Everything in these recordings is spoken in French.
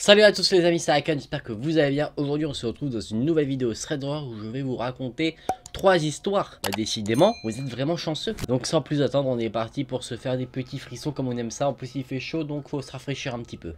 Salut à tous les amis, c'est Akan, j'espère que vous allez bien. Aujourd'hui on se retrouve dans une nouvelle vidéo Thread Horror où je vais vous raconter 3 histoires. Bah, décidément, vous êtes vraiment chanceux. Donc sans plus attendre, on est parti pour se faire des petits frissons comme on aime ça. En plus il fait chaud donc faut se rafraîchir un petit peu.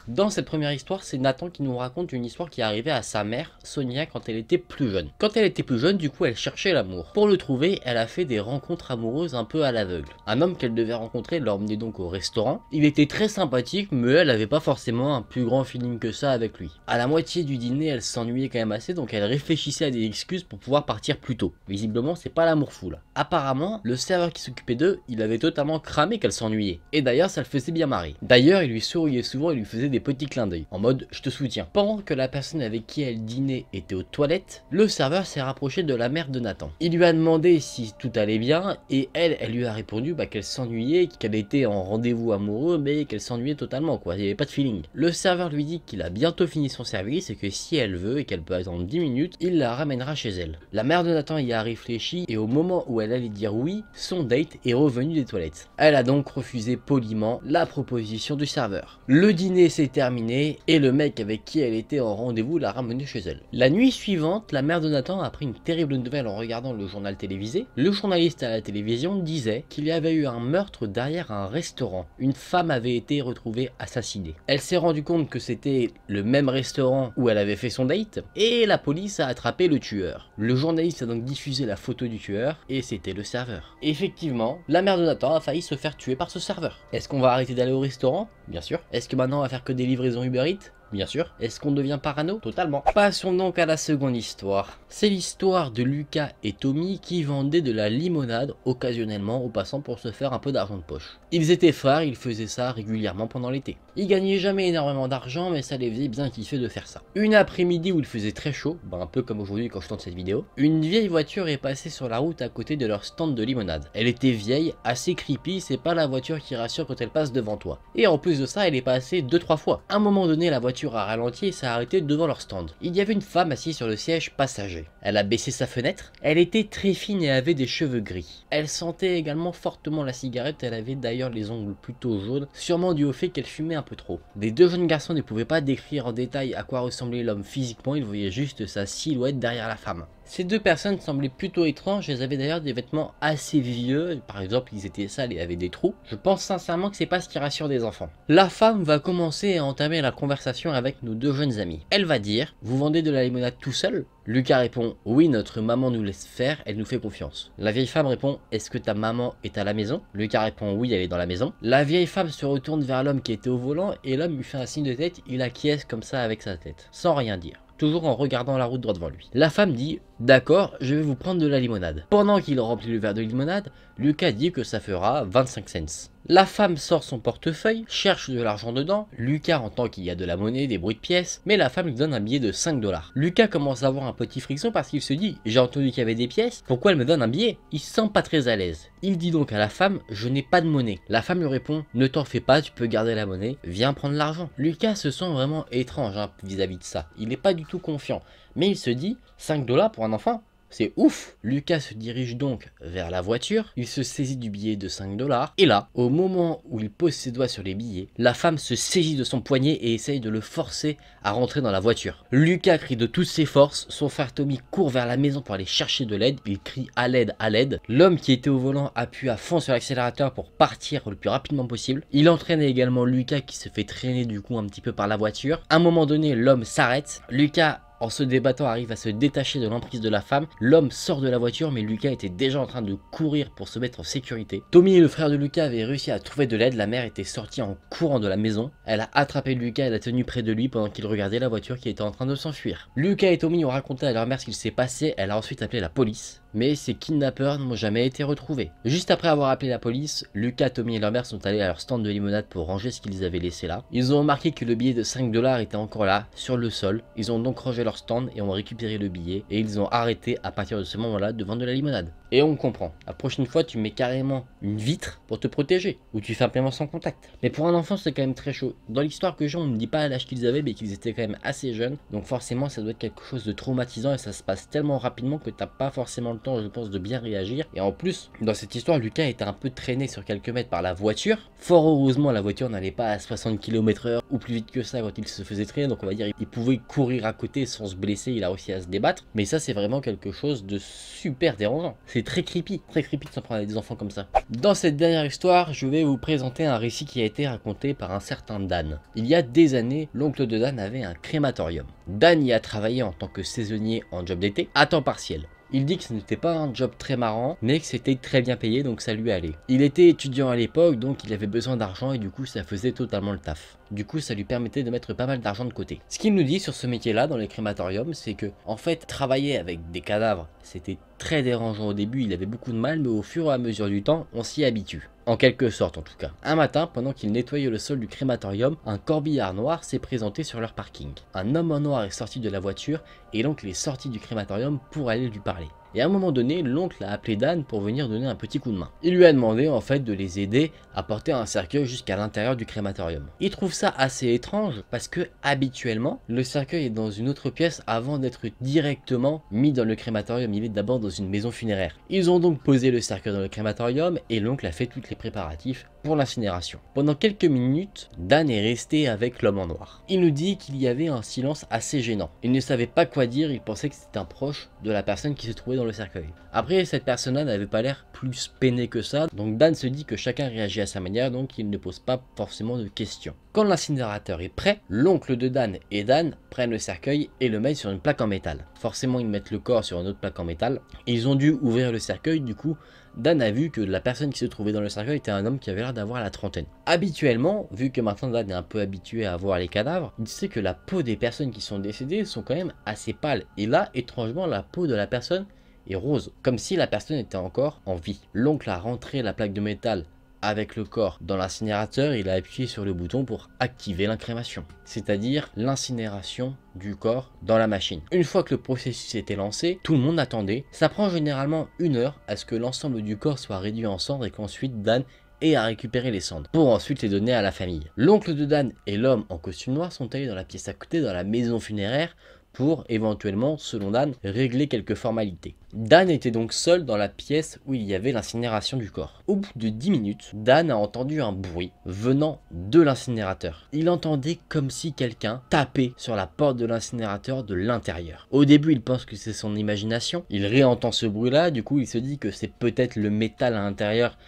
Dans cette première histoire, c'est Nathan qui nous raconte une histoire qui est arrivée à sa mère, Sonia, quand elle était plus jeune. Quand elle était plus jeune, du coup, elle cherchait l'amour. Pour le trouver, elle a fait des rencontres amoureuses un peu à l'aveugle. Un homme qu'elle devait rencontrer l'emmenait donc au restaurant. Il était très sympathique, mais elle n'avait pas forcément un plus grand feeling que ça avec lui. À la moitié du dîner, elle s'ennuyait quand même assez, donc elle réfléchissait à des excuses pour pouvoir partir plus tôt. Visiblement, c'est pas l'amour fou là. Apparemment, le serveur qui s'occupait d'eux, il avait totalement cramé qu'elle s'ennuyait. Et d'ailleurs, ça le faisait bien marrer. D'ailleurs, il lui souriait souvent et lui faisait des petits clins d'œil, en mode je te soutiens. Pendant que la personne avec qui elle dînait était aux toilettes, le serveur s'est rapproché de la mère de Nathan. Il lui a demandé si tout allait bien et elle lui a répondu qu'elle s'ennuyait, qu'elle était en rendez-vous amoureux mais qu'elle s'ennuyait totalement quoi, il n'y avait pas de feeling. Le serveur lui dit qu'il a bientôt fini son service et que si elle veut et qu'elle peut attendre 10 minutes, il la ramènera chez elle. La mère de Nathan y a réfléchi et au moment où elle allait dire oui, son date est revenu des toilettes. Elle a donc refusé poliment la proposition du serveur. Le dîner s'est terminé et le mec avec qui elle était en rendez-vous l'a ramenée chez elle. La nuit suivante, la mère de Nathan a appris une terrible nouvelle en regardant le journal télévisé. Le journaliste à la télévision disait qu'il y avait eu un meurtre derrière un restaurant. Une femme avait été retrouvée assassinée. Elle s'est rendue compte que c'était le même restaurant où elle avait fait son date et la police a attrapé le tueur. Le journaliste a donc diffusé la photo du tueur et c'était le serveur. Effectivement, la mère de Nathan a failli se faire tuer par ce serveur. Est-ce qu'on va arrêter d'aller au restaurant? Bien sûr. Est-ce que maintenant on va faire que des livraisons Uber Eats? Bien sûr. Est-ce qu'on devient parano? Totalement. Passons donc à la seconde histoire. C'est l'histoire de Lucas et Tommy qui vendaient de la limonade occasionnellement aux passants pour se faire un peu d'argent de poche. Ils étaient frères, ils faisaient ça régulièrement pendant l'été. Ils gagnaient jamais énormément d'argent mais ça les faisait bien kiffer de faire ça. Une après-midi où il faisait très chaud, un peu comme aujourd'hui quand je tourne cette vidéo, une vieille voiture est passée sur la route à côté de leur stand de limonade. Elle était vieille, assez creepy, c'est pas la voiture qui rassure quand elle passe devant toi. Et en plus de ça, elle est passée 2-3 fois. À un moment donné, la voiture a ralenti et s'est arrêté devant leur stand. Il y avait une femme assise sur le siège passager. Elle a baissé sa fenêtre. Elle était très fine et avait des cheveux gris. Elle sentait également fortement la cigarette. Elle avait d'ailleurs les ongles plutôt jaunes, sûrement dû au fait qu'elle fumait un peu trop. Les deux jeunes garçons ne pouvaient pas décrire en détail à quoi ressemblait l'homme physiquement, ils voyaient juste sa silhouette derrière la femme. Ces deux personnes semblaient plutôt étranges, elles avaient d'ailleurs des vêtements assez vieux, par exemple ils étaient sales et avaient des trous. Je pense sincèrement que c'est pas ce qui rassure des enfants. La femme va commencer à entamer la conversation avec nos deux jeunes amis. Elle va dire: vous vendez de la limonade tout seul? Lucas répond: oui, notre maman nous laisse faire, elle nous fait confiance. La vieille femme répond: est-ce que ta maman est à la maison? Lucas répond: oui, elle est dans la maison. La vieille femme se retourne vers l'homme qui était au volant et l'homme lui fait un signe de tête, il acquiesce comme ça avec sa tête, sans rien dire, toujours en regardant la route droit devant lui. La femme dit: d'accord, je vais vous prendre de la limonade. Pendant qu'il remplit le verre de limonade, Lucas dit que ça fera 25 cents. La femme sort son portefeuille, cherche de l'argent dedans. Lucas entend qu'il y a de la monnaie, des bruits de pièces, mais la femme lui donne un billet de 5 $. Lucas commence à avoir un petit frisson parce qu'il se dit: j'ai entendu qu'il y avait des pièces, pourquoi elle me donne un billet? Il se sent pas très à l'aise. Il dit donc à la femme: je n'ai pas de monnaie. La femme lui répond: ne t'en fais pas, tu peux garder la monnaie, viens prendre l'argent. Lucas se sent vraiment étrange vis-à-vis de ça. Il n'est pas du tout confiant, mais il se dit: 5 $ pour un enfant, c'est ouf. Lucas se dirige donc vers la voiture, il se saisit du billet de 5 $, et là, au moment où il pose ses doigts sur les billets, la femme se saisit de son poignet et essaye de le forcer à rentrer dans la voiture. Lucas crie de toutes ses forces, son frère Tommy court vers la maison pour aller chercher de l'aide, il crie à l'aide, à l'aide. L'homme qui était au volant appuie à fond sur l'accélérateur pour partir le plus rapidement possible. Il entraîne également Lucas qui se fait traîner du coup un petit peu par la voiture. À un moment donné, l'homme s'arrête, Lucas, en se débattant, arrive à se détacher de l'emprise de la femme. L'homme sort de la voiture mais Lucas était déjà en train de courir pour se mettre en sécurité. Tommy, le frère de Lucas, avait réussi à trouver de l'aide. La mère était sortie en courant de la maison. Elle a attrapé Lucas et l'a tenu près de lui pendant qu'il regardait la voiture qui était en train de s'enfuir. Lucas et Tommy ont raconté à leur mère ce qu'il s'est passé. Elle a ensuite appelé la police. Mais ces kidnappeurs n'ont jamais été retrouvés. Juste après avoir appelé la police, Lucas, Tommy et leur mère sont allés à leur stand de limonade pour ranger ce qu'ils avaient laissé là. Ils ont remarqué que le billet de 5 $ était encore là, sur le sol. Ils ont donc rangé leur leur stand et ont récupéré le billet et ils ont arrêté à partir de ce moment-là de vendre de la limonade. Et on comprend. La prochaine fois, tu mets carrément une vitre pour te protéger ou tu fais un paiement sans contact. Mais pour un enfant, c'est quand même très chaud. Dans l'histoire que j'ai, on ne dit pas l'âge qu'ils avaient, mais qu'ils étaient quand même assez jeunes. Donc forcément, ça doit être quelque chose de traumatisant et ça se passe tellement rapidement que t'as pas forcément le temps, je pense, de bien réagir. Et en plus, dans cette histoire, Lucas était un peu traîné sur quelques mètres par la voiture. Fort heureusement, la voiture n'allait pas à 60 km/h ou plus vite que ça quand il se faisait traîner. Donc on va dire il pouvait courir à côté sans se blesser, il a réussi à se débattre. Mais ça, c'est vraiment quelque chose de super dérangeant. C'est très creepy de s'en prendre avec des enfants comme ça. Dans cette dernière histoire, je vais vous présenter un récit qui a été raconté par un certain Dan. Il y a des années, l'oncle de Dan avait un crématorium. Dan y a travaillé en tant que saisonnier en job d'été, à temps partiel. Il dit que ce n'était pas un job très marrant, mais que c'était très bien payé, donc ça lui allait. Il était étudiant à l'époque, donc il avait besoin d'argent et du coup ça faisait totalement le taf. Du coup ça lui permettait de mettre pas mal d'argent de côté. Ce qu'il nous dit sur ce métier-là dans les crématoriums, c'est que en fait travailler avec des cadavres, c'était très dérangeant au début, il avait beaucoup de mal, mais au fur et à mesure du temps, on s'y habitue. En quelque sorte en tout cas. Un matin, pendant qu'il nettoyait le sol du crématorium, un corbillard noir s'est présenté sur leur parking. Un homme en noir est sorti de la voiture et l'oncle est sorti du crématorium pour aller lui parler. Et à un moment donné, l'oncle a appelé Dan pour venir donner un petit coup de main. Il lui a demandé en fait de les aider à porter un cercueil jusqu'à l'intérieur du crématorium. Il trouve ça assez étrange parce que habituellement, le cercueil est dans une autre pièce avant d'être directement mis dans le crématorium. Il est d'abord dans une maison funéraire. Ils ont donc posé le cercueil dans le crématorium et l'oncle a fait tous les préparatifs pour l'incinération. Pendant quelques minutes, Dan est resté avec l'homme en noir. Il nous dit qu'il y avait un silence assez gênant. Il ne savait pas quoi dire, il pensait que c'était un proche de la personne qui se trouvait dans le cercueil. Après, cette personne-là n'avait pas l'air plus peiné que ça, donc Dan se dit que chacun réagit à sa manière, donc il ne pose pas forcément de questions. Quand l'incinérateur est prêt, l'oncle de Dan et Dan prennent le cercueil et le mettent sur une plaque en métal. Forcément, ils mettent le corps sur une autre plaque en métal. Ils ont dû ouvrir le cercueil, du coup, Dan a vu que la personne qui se trouvait dans le cercueil était un homme qui avait l'air d'avoir la trentaine. Habituellement, vu que maintenant Dan est un peu habitué à voir les cadavres, il sait que la peau des personnes qui sont décédées sont quand même assez pâles. Et là, étrangement, la peau de la personne est rose, comme si la personne était encore en vie. L'oncle a rentré la plaque de métal avec le corps dans l'incinérateur, il a appuyé sur le bouton pour activer l'incrémation, c'est-à-dire l'incinération du corps dans la machine. Une fois que le processus était lancé, tout le monde attendait. Ça prend généralement 1 heure à ce que l'ensemble du corps soit réduit en cendres et qu'ensuite Dan ait à récupérer les cendres pour ensuite les donner à la famille. L'oncle de Dan et l'homme en costume noir sont allés dans la pièce à côté, dans la maison funéraire, pour éventuellement, selon Dan, régler quelques formalités. Dan était donc seul dans la pièce où il y avait l'incinération du corps. Au bout de 10 minutes, Dan a entendu un bruit venant de l'incinérateur. Il entendait comme si quelqu'un tapait sur la porte de l'incinérateur de l'intérieur. Au début, il pense que c'est son imagination. Il réentend ce bruit-là, du coup il se dit que c'est peut-être le métal à l'intérieur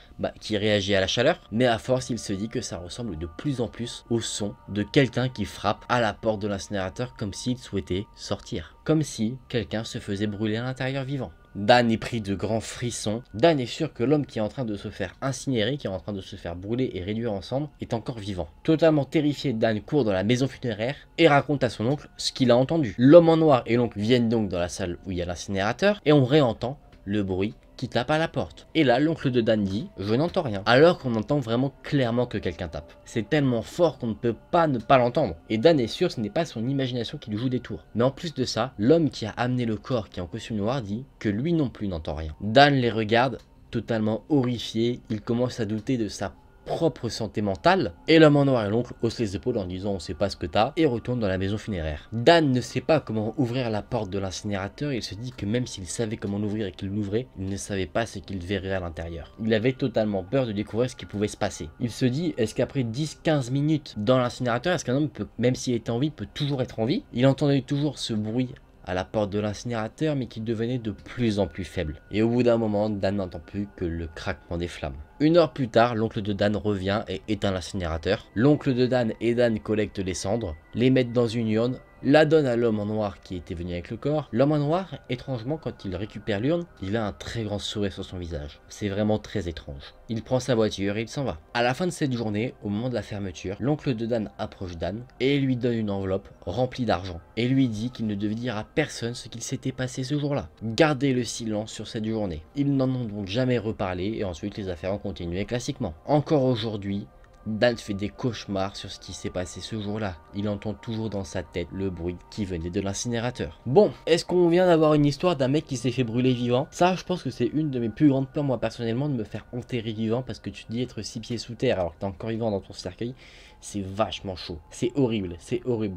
qui réagit à la chaleur. Mais à force, il se dit que ça ressemble de plus en plus au son de quelqu'un qui frappe à la porte de l'incinérateur comme s'il souhaitait sortir. Comme si quelqu'un se faisait brûler à l'intérieur vivant. Dan est pris de grands frissons. Dan est sûr que l'homme qui est en train de se faire incinérer, qui est en train de se faire brûler et réduire en cendres, est encore vivant. Totalement terrifié, Dan court dans la maison funéraire et raconte à son oncle ce qu'il a entendu. L'homme en noir et l'oncle viennent donc dans la salle où il y a l'incinérateur et on réentend le bruit qui tape à la porte. Et là, l'oncle de Dan dit « Je n'entends rien », alors qu'on entend vraiment clairement que quelqu'un tape. C'est tellement fort qu'on ne peut pas ne pas l'entendre. Et Dan est sûr que ce n'est pas son imagination qui lui joue des tours. Mais en plus de ça, l'homme qui a amené le corps qui est en costume noir dit que lui non plus n'entend rien. Dan les regarde, totalement horrifié, il commence à douter de sa propre santé mentale, et l'homme en noir et l'oncle haussent les épaules en disant on sait pas ce que t'as, et retourne dans la maison funéraire. Dan ne sait pas comment ouvrir la porte de l'incinérateur, il se dit que même s'il savait comment l'ouvrir et qu'il l'ouvrait, il ne savait pas ce qu'il verrait à l'intérieur. Il avait totalement peur de découvrir ce qui pouvait se passer. Il se dit, est-ce qu'après 10-15 minutes dans l'incinérateur, est-ce qu'un homme peut, même s'il est en vie, peut toujours être en vie? Il entendait toujours ce bruit à la porte de l'incinérateur, mais qui devenait de plus en plus faible. Et au bout d'un moment, Dan n'entend plus que le craquement des flammes. 1 heure plus tard, l'oncle de Dan revient et éteint l'incinérateur. L'oncle de Dan et Dan collectent les cendres, les mettent dans une urne, la donne à l'homme en noir qui était venu avec le corps. L'homme en noir, étrangement, quand il récupère l'urne, il a un très grand sourire sur son visage. C'est vraiment très étrange. Il prend sa voiture et il s'en va. À la fin de cette journée, au moment de la fermeture, l'oncle de Dan approche Dan et lui donne une enveloppe remplie d'argent et lui dit qu'il ne devait dire à personne ce qu'il s'était passé ce jour-là. Gardez le silence sur cette journée. Ils n'en ont donc jamais reparlé et ensuite les affaires ont continué classiquement. Encore aujourd'hui, Dan fait des cauchemars sur ce qui s'est passé ce jour-là. Il entend toujours dans sa tête le bruit qui venait de l'incinérateur. Bon, est-ce qu'on vient d'avoir une histoire d'un mec qui s'est fait brûler vivant? Ça, je pense que c'est une de mes plus grandes peurs, moi personnellement, de me faire enterrer vivant, parce que tu te dis être 6 pieds sous terre alors que t'es encore vivant dans ton cercueil, c'est vachement chaud. C'est horrible,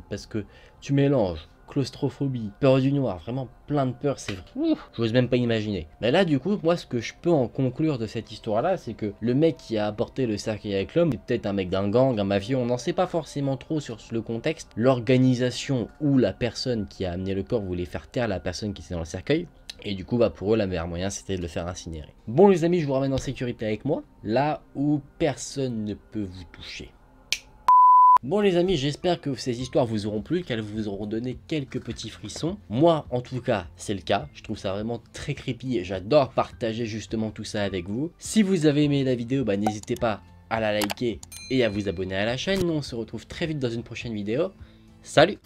parce que tu mélanges claustrophobie, peur du noir, vraiment plein de peurs, c'est... J'ose même pas imaginer. Mais là, du coup, moi, ce que je peux en conclure de cette histoire-là, c'est que le mec qui a apporté le cercueil avec l'homme, c'est peut-être un mec d'un gang, un mafieux, on n'en sait pas forcément trop sur le contexte. L'organisation ou la personne qui a amené le corps voulait faire taire la personne qui était dans le cercueil. Et du coup, bah pour eux, la meilleure moyen, c'était de le faire incinérer. Bon, les amis, je vous ramène en sécurité avec moi, là où personne ne peut vous toucher. Bon les amis, j'espère que ces histoires vous auront plu, qu'elles vous auront donné quelques petits frissons. Moi, en tout cas, c'est le cas. Je trouve ça vraiment très creepy et j'adore partager justement tout ça avec vous. Si vous avez aimé la vidéo, bah n'hésitez pas à la liker et à vous abonner à la chaîne. Nous, on se retrouve très vite dans une prochaine vidéo. Salut!